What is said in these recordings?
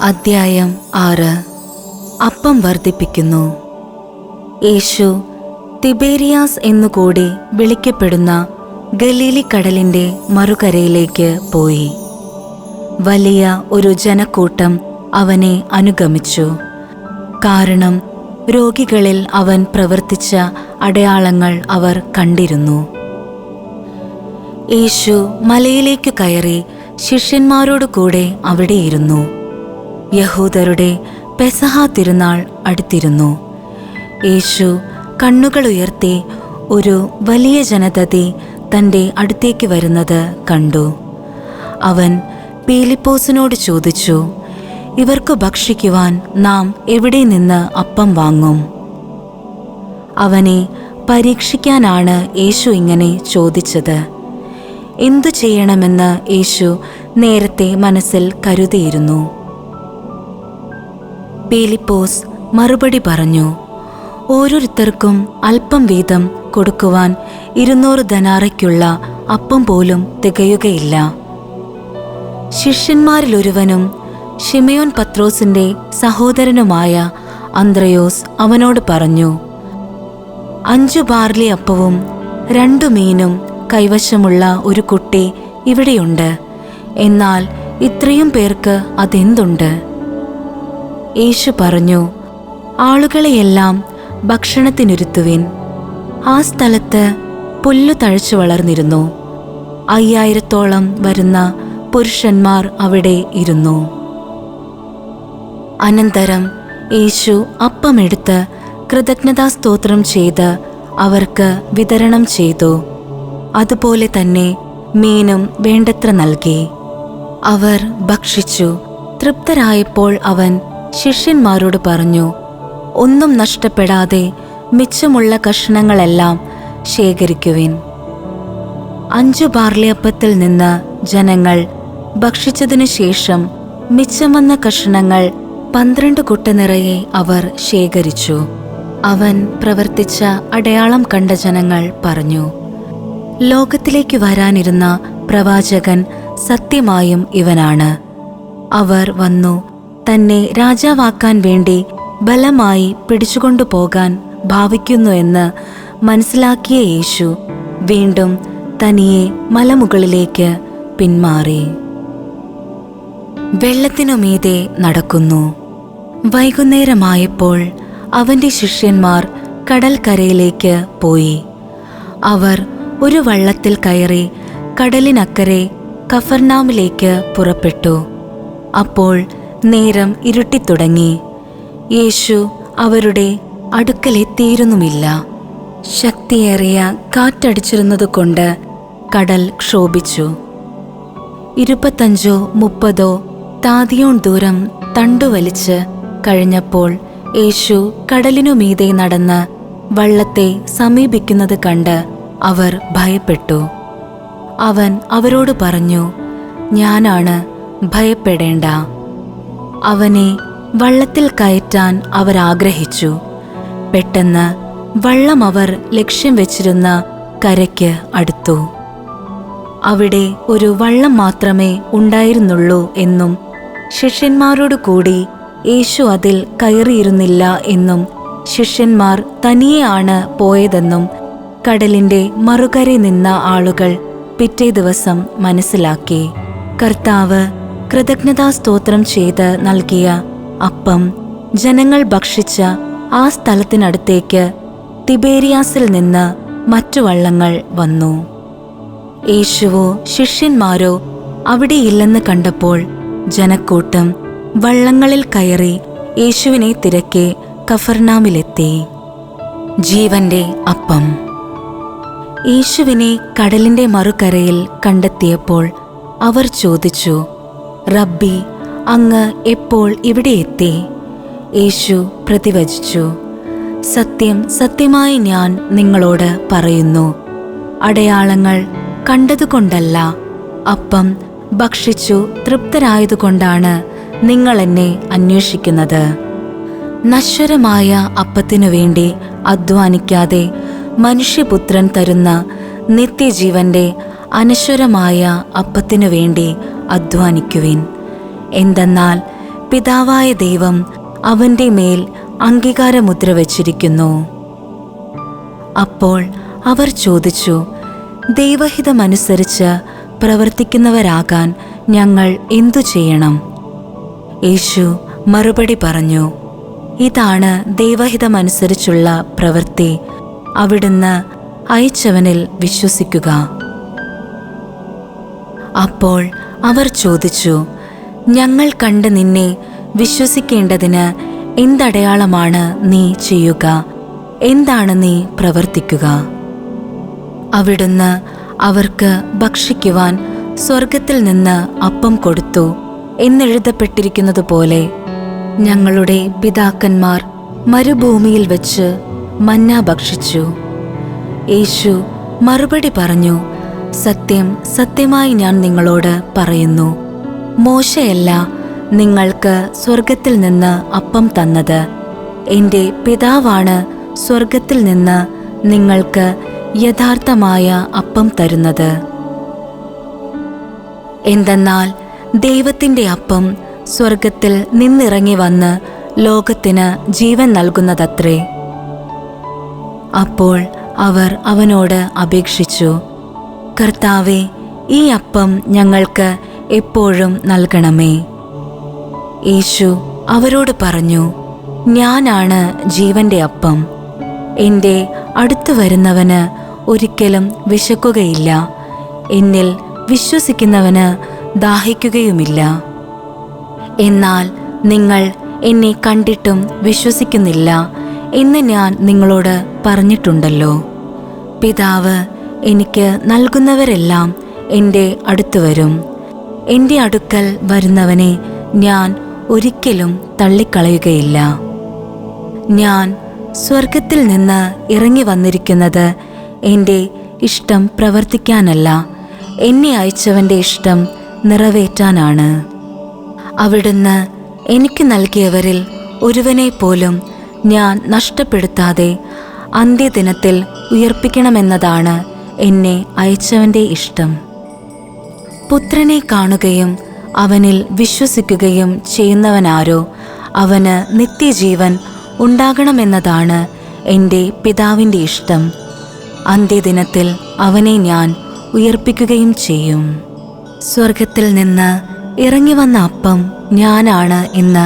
അദ്ധ്യായം 6. അപ്പം വർദ്ധിപ്പിക്കുന്നു. യേശു തിബേരിയാസ് എന്നുകൂടി വിളിക്കപ്പെടുന്ന ഗലീലിക്കടലിന്റെ മറുകരയിലേക്ക് പോയി. വലിയ ഒരു ജനക്കൂട്ടം അവനെ അനുഗമിച്ചു. കാരണം രോഗികളിൽ അവൻ പ്രവർത്തിച്ച അടയാളങ്ങൾ അവർ കണ്ടിരുന്നു. യേശു മലയിലേക്ക് കയറി ശിഷ്യന്മാരോടു കൂടെ അവിടെയിരുന്നു. യഹൂദരുടെ പെസഹ തിരുനാൾ അടുത്തിരുന്നു. യേശു കണ്ണുകളുയർത്തി ഒരു വലിയ ജനതതി തൻ്റെ അടുത്തേക്ക് വരുന്നത് കണ്ടു. അവൻ പീലിപ്പോസിനോട് ചോദിച്ചു, ഇവർക്ക് ഭക്ഷിക്കുവാൻ നാം എവിടെ നിന്ന് അപ്പം വാങ്ങും? അവനെ പരീക്ഷിക്കാനാണ് യേശു ഇങ്ങനെ ചോദിച്ചത്. എന്തു ചെയ്യണമെന്ന് യേശു നേരത്തെ മനസ്സിൽ കരുതിയിരുന്നു. പീലിപ്പോസ് മറുപടി പറഞ്ഞു, ഓരോരുത്തർക്കും അല്പം വീതം കൊടുക്കുവാൻ 200 ധനാറയ്ക്കുള്ള അപ്പം പോലും തികയുകയില്ല. ശിഷ്യന്മാരിലൊരുവനും ശിമയോൻ പത്രോസിന്റെ സഹോദരനുമായ അന്ത്രയോസ് അവനോട് പറഞ്ഞു, 5 ബാർലി അപ്പവും 2 മീനും കൈവശമുള്ള ഒരു കുട്ടി ഇവിടെയുണ്ട്. എന്നാൽ ഇത്രയും പേർക്ക് അതെന്തുണ്ട്? യേശു പറഞ്ഞു, ആളുകളെയെല്ലാം ഭക്ഷണത്തിനിരുത്തുവിൻ. ആ സ്ഥലത്ത് പുല്ലു തഴച്ചു വളർന്നിരുന്നു. 5000-ഓളം വരുന്ന പുരുഷന്മാർ അവിടെ ഇരുന്നു. അനന്തരം യേശു അപ്പമെടുത്ത് കൃതജ്ഞതാസ്തോത്രം ചെയ്ത് അവർക്ക് വിതരണം ചെയ്തു. അതുപോലെ തന്നെ മീനും വേണ്ടത്ര നൽകി. അവർ ഭക്ഷിച്ചു തൃപ്തരായപ്പോൾ അവൻ ശിഷ്യന്മാരോട് പറഞ്ഞു, ഒന്നും നഷ്ടപ്പെടാതെ മിച്ചമുള്ള കഷണങ്ങളെല്ലാം ശേഖരിക്കുവിൻ. 5 ബാർലിയപ്പത്തിൽ നിന്ന് ജനങ്ങൾ ഭക്ഷിച്ചതിനു ശേഷം മിച്ചം വന്ന കഷണങ്ങൾ 12 കുട്ട നിറയെ അവർ ശേഖരിച്ചു. അവൻ പ്രവർത്തിച്ച അടയാളം കണ്ട ജനങ്ങൾ പറഞ്ഞു, ലോകത്തിലേക്ക് വരാനിരുന്ന പ്രവാചകൻ സത്യമായും ഇവനാണ്. അവർ വന്നു തന്നെ രാജാവാക്കാൻ വേണ്ടി ബലമായി പിടിച്ചുകൊണ്ടുപോകാൻ ഭാവിക്കുന്നു എന്ന് മനസ്സിലാക്കിയ യേശു വീണ്ടും തനിയെ മലമുകളിലേക്ക് പിന്മാറി. വെള്ളത്തിനുമീതെ നടക്കുന്നു. വൈകുന്നേരമായപ്പോൾ അവന്റെ ശിഷ്യന്മാർ കടൽക്കരയിലേക്ക് പോയി. അവർ ഒരു വള്ളത്തിൽ കയറി കടലിനക്കരെ കഫർനാമിലേക്ക് പുറപ്പെട്ടു. അപ്പോൾ നേരം ഇരുട്ടിത്തുടങ്ങി. യേശു അവരുടെ അടുക്കലെത്തിയിരുന്നുമില്ല. ശക്തിയേറിയ കാറ്റടിച്ചിരുന്നതുകൊണ്ട് കടൽ ക്ഷോഭിച്ചു. 25-30 താദിയോൺ ദൂരം തണ്ടുവലിച്ച് കഴിഞ്ഞപ്പോൾ യേശു കടലിനുമീതെ നടന്ന് വള്ളത്തെ സമീപിക്കുന്നത് കണ്ട് അവർ ഭയപ്പെട്ടു. അവൻ അവരോട് പറഞ്ഞു, ഞാനാണ്, ഭയപ്പെടേണ്ട. അവനെ വള്ളത്തിൽ കയറ്റാൻ അവരാഗ്രഹിച്ചു. പെട്ടെന്ന് വള്ളം അവർ ലക്ഷ്യം വെച്ചിരുന്ന കരയ്ക്ക് അടുത്തു. അവിടെ ഒരു വള്ളം മാത്രമേ ഉണ്ടായിരുന്നുള്ളൂ എന്നും ശിഷ്യന്മാരോടു കൂടി യേശു അതിൽ കയറിയിരുന്നില്ല എന്നും ശിഷ്യന്മാർ തനിയെ ആണ് പോയതെന്നും കടലിന്റെ മറുകരയിൽ നിന്ന ആളുകൾ പിറ്റേ ദിവസം മനസ്സിലാക്കി. കർത്താവ് കൃതജ്ഞതാസ്തോത്രം ചെയ്ത് നൽകിയ അപ്പം ജനങ്ങൾ ഭക്ഷിച്ച ആ സ്ഥലത്തിനടുത്തേക്ക് തിബേരിയാസിൽ നിന്ന് മറ്റു വള്ളങ്ങൾ വന്നു. യേശുവോ ശിഷ്യന്മാരോ അവിടെയില്ലെന്ന് കണ്ടപ്പോൾ ജനക്കൂട്ടം വള്ളങ്ങളിൽ കയറി യേശുവിനെ തിരക്കെ കഫർനാമിലെത്തി. ജീവന്റെ അപ്പം. യേശുവിനെ കടലിന്റെ മറുകരയിൽ കണ്ടെത്തിയപ്പോൾ അവർ ചോദിച്ചു, റബ്ബി, അങ്ങ് എപ്പോൾ ഇവിടെ എത്തി? യേശു പ്രതിവചിച്ചു, സത്യം സത്യമായി ഞാൻ നിങ്ങളോട് പറയുന്നു, അടയാളങ്ങൾ കണ്ടതുകൊണ്ടല്ല, അപ്പം ഭക്ഷിച്ചു തൃപ്തരായതുകൊണ്ടാണ് നിങ്ങൾ എന്നെ അന്വേഷിക്കുന്നത്. നശ്വരമായ അപ്പത്തിനു വേണ്ടി അധ്വാനിക്കാതെ മനുഷ്യപുത്രൻ തരുന്ന നിത്യജീവന്റെ അനശ്വരമായ അപ്പത്തിനു വേണ്ടി അധ്വാനിക്കുവിൻ. എന്തെന്നാൽ പിതാവായ ദൈവം അവന്റെ മേൽ അംഗീകാരമുദ്ര വച്ചിരിക്കുന്നു. അപ്പോൾ അവർ ചോദിച്ചു, ദൈവഹിതമനുസരിച്ച് പ്രവർത്തിക്കുന്നവരാകാൻ ഞങ്ങൾ എന്തു ചെയ്യണം? യേശു മറുപടി പറഞ്ഞു, ഇതാണ് ദൈവഹിതമനുസരിച്ചുള്ള പ്രവൃത്തി, അവിടുന്ന് അയച്ചവനിൽ വിശ്വസിക്കുക. അപ്പോൾ അവർ ചോദിച്ചു, ഞങ്ങൾ കണ്ട് നിന്നെ വിശ്വസിക്കേണ്ടതിന് എന്തടയാളമാണ് നീ ചെയ്യുക? എന്താണ് നീ പ്രവർത്തിക്കുക? അവിടുന്ന് അവർക്ക് ഭക്ഷിക്കുവാൻ സ്വർഗത്തിൽ നിന്ന് അപ്പം കൊടുത്തു എന്നെഴുതപ്പെട്ടിരിക്കുന്നതുപോലെ ഞങ്ങളുടെ പിതാക്കന്മാർ മരുഭൂമിയിൽ വച്ച് മന്ന ഭക്ഷിച്ചു. യേശു മറുപടി പറഞ്ഞു, സത്യം സത്യമായി ഞാൻ നിങ്ങളോട് പറയുന്നു, മോശയല്ല നിങ്ങൾക്ക് സ്വർഗത്തിൽ നിന്ന് അപ്പം തന്നത്, എൻ്റെ പിതാവാണ് സ്വർഗത്തിൽ നിന്ന് നിങ്ങൾക്ക് യഥാർത്ഥമായ അപ്പം തരുന്നത്. എന്തെന്നാൽ ദൈവത്തിൻ്റെ അപ്പം സ്വർഗത്തിൽ നിന്നിറങ്ങി വന്ന് ലോകത്തിന് ജീവൻ നൽകുന്നതത്രേ. അപ്പോൾ അവർ അവനോട് അപേക്ഷിച്ചു, കർത്താവേ, ഈ അപ്പം ഞങ്ങൾക്ക് എപ്പോഴും നൽകണമേ. യേശു അവരോട് പറഞ്ഞു, ഞാനാണ് ജീവന്റെ അപ്പം. എൻ്റെ അടുത്തു വരുന്നവന് ഒരിക്കലും വിശക്കുകയില്ല, എന്നിൽ വിശ്വസിക്കുന്നവന് ദാഹിക്കുകയുമില്ല. എന്നാൽ നിങ്ങൾ എന്നെ കണ്ടിട്ടും വിശ്വസിക്കുന്നില്ല എന്ന് ഞാൻ നിങ്ങളോട് പറഞ്ഞിട്ടുണ്ടല്ലോ. പിതാവ് എനിക്ക് നൽകുന്നവരെല്ലാം എൻ്റെ അടുത്തു വരും. എൻ്റെ അടുക്കൽ വരുന്നവനെ ഞാൻ ഒരിക്കലും തള്ളിക്കളയുകയില്ല. ഞാൻ സ്വർഗത്തിൽ നിന്ന് ഇറങ്ങി വന്നിരിക്കുന്നത് എൻ്റെ ഇഷ്ടം പ്രവർത്തിക്കാനല്ല, എന്നെ അയച്ചവൻ്റെ ഇഷ്ടം നിറവേറ്റാനാണ്. അവിടുന്ന് എനിക്ക് നൽകിയവരിൽ ഒരുവനെ പോലും ഞാൻ നഷ്ടപ്പെടുത്താതെ അന്ത്യദിനത്തിൽ ഉയർപ്പിക്കണമെന്നതാണ് എന്നെ അയച്ചവൻ്റെ ഇഷ്ടം. പുത്രനെ കാണുകയും അവനിൽ വിശ്വസിക്കുകയും ചെയ്യുന്നവനാരോ അവന് നിത്യജീവൻ ഉണ്ടാകണമെന്നതാണ് എൻ്റെ പിതാവിൻ്റെ ഇഷ്ടം. അന്ത്യദിനത്തിൽ അവനെ ഞാൻ ഉയർപ്പിക്കുകയും ചെയ്യും. സ്വർഗത്തിൽ നിന്ന് ഇറങ്ങി വന്ന അപ്പം ഞാനാണ് എന്ന്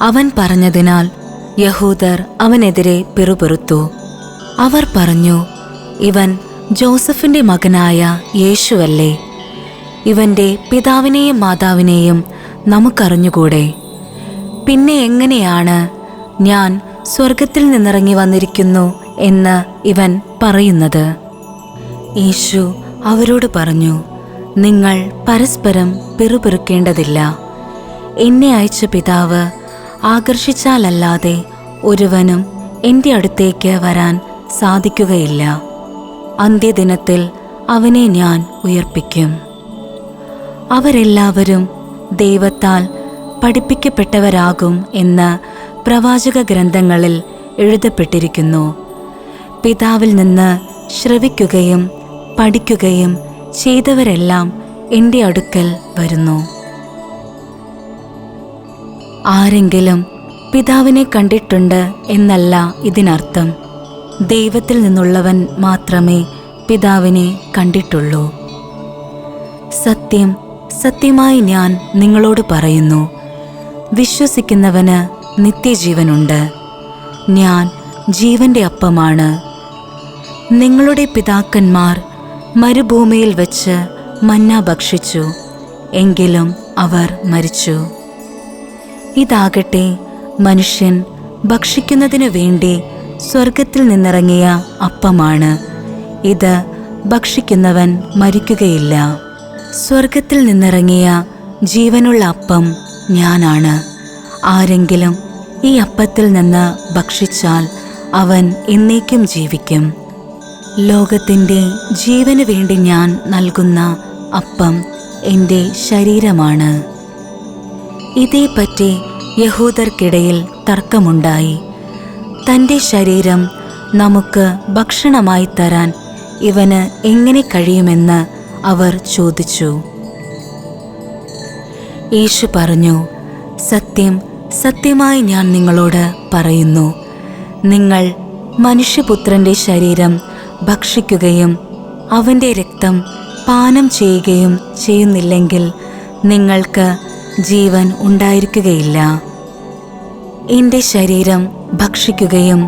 അവൻ പറഞ്ഞതിനാൽ യഹൂദർ അവനെതിരെ പിറുപിറുത്തു. അവർ പറഞ്ഞു, ഇവൻ ജോസഫിന്റെ മകനായ യേശുവല്ലേ? ഇവന്റെ പിതാവിനെയും മാതാവിനെയും നമുക്കറിഞ്ഞുകൂടെ? പിന്നെ എങ്ങനെയാണ് ഞാൻ സ്വർഗത്തിൽ നിന്നിറങ്ങി വന്നിരിക്കുന്നു എന്ന് ഇവൻ പറയുന്നത്? യേശു അവരോട് പറഞ്ഞു, നിങ്ങൾ പരസ്പരം പിറുപിറുക്കേണ്ടതില്ല. എന്നെ അയച്ച പിതാവ് ആകർഷിച്ചാലല്ലാതെ ഒരുവനും എൻ്റെ അടുത്തേക്ക് വരാൻ സാധിക്കുകയില്ല. അന്ത്യദിനത്തിൽ അവനെ ഞാൻ ഉയർപ്പിക്കും. അവരെല്ലാവരും ദൈവത്താൽ പഠിപ്പിക്കപ്പെട്ടവരാകും എന്ന് പ്രവാചക ഗ്രന്ഥങ്ങളിൽ എഴുതപ്പെട്ടിരിക്കുന്നു. പിതാവിൽ നിന്ന് ശ്രവിക്കുകയും പഠിക്കുകയും ചെയ്തവരെല്ലാം എൻ്റെ അടുക്കൽ വരുന്നു. ആരെങ്കിലും പിതാവിനെ കണ്ടിട്ടുണ്ട് എന്നല്ല ഇതിനർത്ഥം. ദൈവത്തിൽ നിന്നുള്ളവൻ മാത്രമേ പിതാവിനെ കണ്ടിട്ടുള്ളൂ. സത്യം സത്യമായി ഞാൻ നിങ്ങളോട് പറയുന്നു, വിശ്വസിക്കുന്നവന് നിത്യജീവനുണ്ട്. ഞാൻ ജീവന്റെ അപ്പമാണ്. നിങ്ങളുടെ പിതാക്കന്മാർ മരുഭൂമിയിൽ വച്ച് മന്ന ഭക്ഷിച്ചു, എങ്കിലും അവർ മരിച്ചു. ഇതാകട്ടെ മനുഷ്യൻ ഭക്ഷിക്കുന്നതിനു വേണ്ടി സ്വർഗത്തിൽ നിന്നിറങ്ങിയ അപ്പമാണ്. ഇത് ഭക്ഷിക്കുന്നവൻ മരിക്കുകയില്ല. സ്വർഗത്തിൽ നിന്നിറങ്ങിയ ജീവനുള്ള അപ്പം ഞാനാണ്. ആരെങ്കിലും ഈ അപ്പത്തിൽ നിന്ന് ഭക്ഷിച്ചാൽ അവൻ എന്നേക്കും ജീവിക്കും. ലോകത്തിൻ്റെ ജീവന് വേണ്ടി ഞാൻ നൽകുന്ന അപ്പം എൻ്റെ ശരീരമാണ്. ഇതേപ്പറ്റി യഹൂദർക്കിടയിൽ തർക്കമുണ്ടായി. തൻ്റെ ശരീരം നമുക്ക് ഭക്ഷണമായി തരാൻ ഇവന് എങ്ങനെ കഴിയുമെന്ന് അവർ ചോദിച്ചു. യേശു പറഞ്ഞു, സത്യം സത്യമായി ഞാൻ നിങ്ങളോട് പറയുന്നു, നിങ്ങൾ മനുഷ്യപുത്രന്റെ ശരീരം ഭക്ഷിക്കുകയും അവൻ്റെ രക്തം പാനം ചെയ്യുകയും ചെയ്യുന്നില്ലെങ്കിൽ നിങ്ങൾക്ക് ജീവൻ ഉണ്ടായിരിക്കുകയില്ല. എൻ്റെ ശരീരം ഭക്ഷിക്കുകയും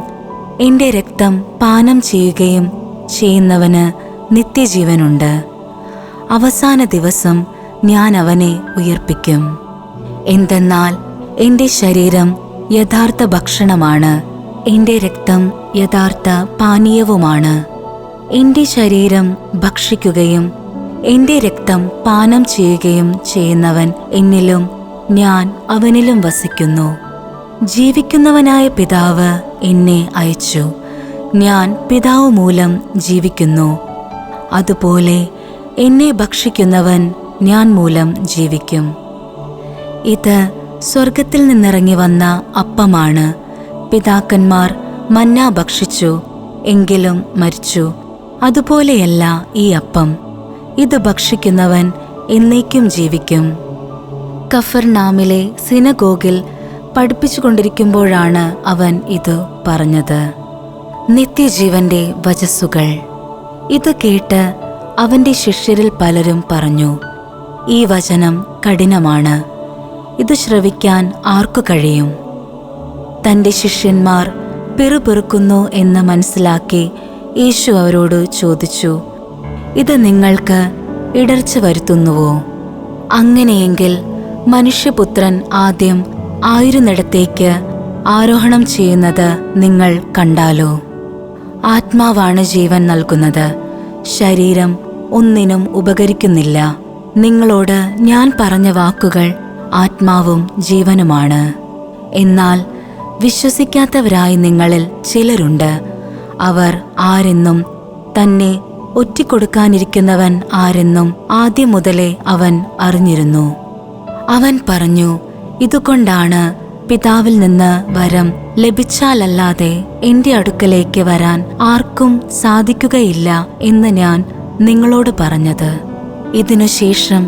എൻ്റെ രക്തം പാനം ചെയ്യുകയും ചെയ്യുന്നവന് നിത്യജീവനുണ്ട്. അവസാന ദിവസം ഞാൻ അവനെ ഉയർപ്പിക്കും. എന്തെന്നാൽ എൻ്റെ ശരീരം യഥാർത്ഥ ഭക്ഷണമാണ്, എൻ്റെ രക്തം യഥാർത്ഥ പാനീയവുമാണ്. എൻ്റെ ശരീരം ഭക്ഷിക്കുകയും എൻ്റെ രക്തം പാനം ചെയ്യുകയും ചെയ്യുന്നവൻ എന്നിലും ഞാൻ അവനിലും വസിക്കുന്നു. ജീവിക്കുന്നവനായ പിതാവ് എന്നെ അയച്ചു. ഞാൻ പിതാവ് മൂലം ജീവിക്കുന്നു. അതുപോലെ എന്നെ ഭക്ഷിക്കുന്നവൻ ഞാൻ മൂലം ജീവിക്കും. ഇത് സ്വർഗത്തിൽ നിന്നിറങ്ങി വന്ന അപ്പമാണ്. പിതാക്കന്മാർ മന്ന ഭക്ഷിച്ചു, എങ്കിലും മരിച്ചു. അതുപോലെയല്ല ഈ അപ്പം. ഇത് ഭക്ഷിക്കുന്നവൻ എന്നേക്കും ജീവിക്കും. കഫർനാമിലെ സിനഗോഗിൽ പഠിപ്പിച്ചുകൊണ്ടിരിക്കുമ്പോഴാണ് അവൻ ഇത് പറഞ്ഞത്. നിത്യജീവന്റെ വചസ്സുകൾ. ഇത് കേട്ട് അവന്റെ ശിഷ്യരിൽ പലരും പറഞ്ഞു, ഈ വചനം കഠിനമാണ്, ഇത് ശ്രവിക്കാൻ ആർക്കു കഴിയും? തന്റെ ശിഷ്യന്മാർ പിറുപിറുക്കുന്നു എന്ന് മനസ്സിലാക്കി യേശു അവരോട് ചോദിച്ചു, ഇത് നിങ്ങൾക്ക് ഇടർച്ച വരുത്തുന്നുവോ? അങ്ങനെയെങ്കിൽ മനുഷ്യപുത്രൻ ആദ്യം ആയിരുന്നിടത്തേക്ക് ആരോഹണം ചെയ്യുന്നത് നിങ്ങൾ കണ്ടാലോ? ആത്മാവാണ് ജീവൻ നൽകുന്നത്, ശരീരം ഒന്നിനും ഉപകരിക്കുന്നില്ല. നിങ്ങളോട് ഞാൻ പറഞ്ഞ വാക്കുകൾ ആത്മാവും ജീവനുമാണ്. എന്നാൽ വിശ്വസിക്കാത്തവരായി നിങ്ങളിൽ ചിലരുണ്ട്. അവർ ആരെന്നും തന്നെ ഒറ്റിക്കൊടുക്കാനിരിക്കുന്നവൻ ആരെന്നും ആദ്യം മുതലേ അവൻ അറിഞ്ഞിരുന്നു. അവൻ പറഞ്ഞു, ഇതുകൊണ്ടാണ് പിതാവിൽ നിന്ന് വരം ലഭിച്ചാലല്ലാതെ എൻ്റെ അടുക്കലേക്ക് വരാൻ ആർക്കും സാധിക്കുകയില്ല എന്ന് ഞാൻ നിങ്ങളോട് പറഞ്ഞത്. ഇതിനുശേഷം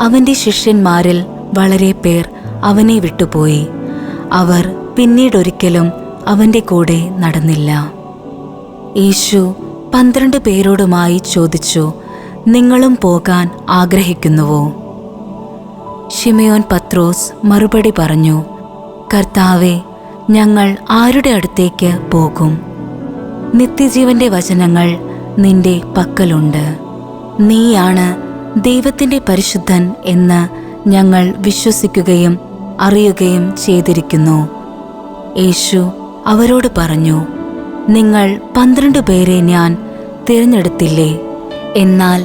അവന്റെ ശിഷ്യന്മാരിൽ വളരെ പേർ അവനെ വിട്ടുപോയി. അവർ പിന്നീടൊരിക്കലും അവന്റെ കൂടെ നടന്നില്ല. യേശു 12 പേരോടുമായി ചോദിച്ചു, നിങ്ങളും പോകാൻ ആഗ്രഹിക്കുന്നുവോ? ശിമയോൻ പത്രോസ് മറുപടി പറഞ്ഞു, കർത്താവേ, ഞങ്ങൾ ആരുടെ അടുത്തേക്ക് പോകും? നിത്യജീവന്റെ വചനങ്ങൾ നിന്റെ പക്കലുണ്ട്. നീയാണ് ദൈവത്തിന്റെ പരിശുദ്ധൻ എന്ന് ഞങ്ങൾ വിശ്വസിക്കുകയും അറിയുകയും ചെയ്തിരിക്കുന്നു. യേശു അവരോട് പറഞ്ഞു, നിങ്ങൾ 12 പേരെ ഞാൻ തിരഞ്ഞെടുത്തില്ലേ? എന്നാൽ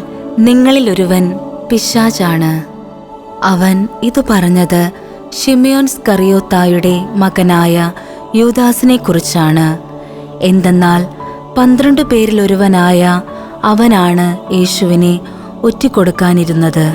നിങ്ങളിലൊരുവൻ പിശാചാണ്. അവൻ ഇതു പറഞ്ഞത് ശിമയോൻ സ്കറിയോത്തായുടെ മകനായ യൂദാസിനെ കുറിച്ചാണ്. എന്തെന്നാൽ 12 പേരിലൊരുവനായ അവനാണ് യേശുവിനെ ഒറ്റിക്കൊടുക്കാനിരുന്നത്.